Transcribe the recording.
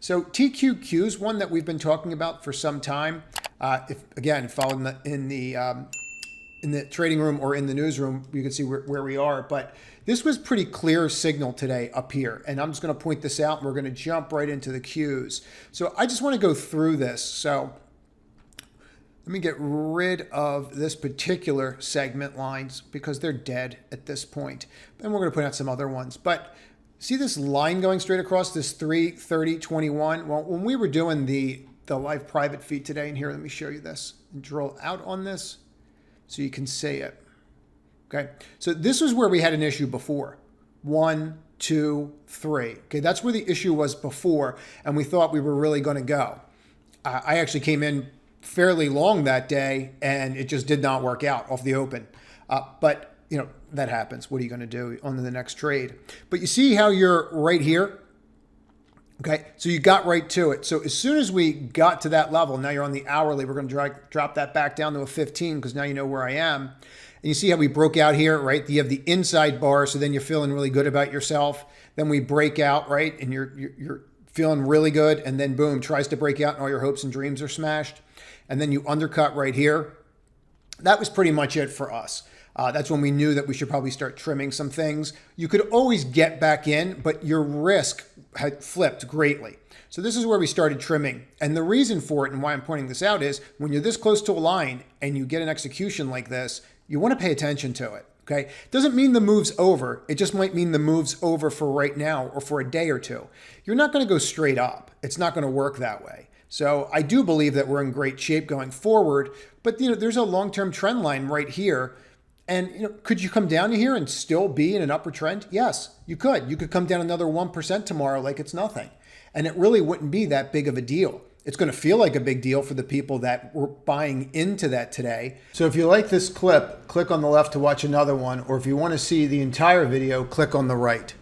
So TQQ is one that we've been talking about for some time. If again, follow in the trading room or in the newsroom, you can see where we are. But this was pretty clear signal today up here. And I'm just going to point this out and we're going to jump right into the Qs. So I just want to go through this. So let me get rid of this particular segment lines because they're dead at this point. And we're going to put out some other ones. But see this line going straight across this 330.21? Well, when we were doing the live private feed today, and here, let me show you this and drill out on this so you can see it. Okay, so this was where we had an issue before. 1, 2, 3. Okay, that's where the issue was before, and we thought we were really going to go. I actually came in fairly long that day, and it just did not work out off the open. But you know, that happens. What are you going to do on to the next trade? But you see how you're right here? Okay, so you got right to it. So as soon as we got to that level, now you're on the hourly, we're going to drop that back down to a 15 because now you know where I am. And you see how we broke out here, right? You have the inside bar, so then you're feeling really good about yourself. Then we break out, right? And you're feeling really good. And then boom, tries to break out and all your hopes and dreams are smashed. And then you undercut right here. That was pretty much it for us. That's when we knew that we should probably start trimming some things. You could always get back in, but your risk had flipped greatly. So this is where we started trimming. And the reason for it and why I'm pointing this out is when you're this close to a line and you get an execution like this, you want to pay attention to it. Okay, doesn't mean the move's over. It just might mean the move's over for right now or for a day or two. You're not going to go straight up. It's not going to work that way. So I do believe that we're in great shape going forward, but you know, there's a long-term trend line right here. And you know, could you come down here and still be in an upward trend? Yes, you could. You could come down another 1% tomorrow like it's nothing. And it really wouldn't be that big of a deal. It's going to feel like a big deal for the people that were buying into that today. So if you like this clip, click on the left to watch another one, or if you want to see the entire video, click on the right.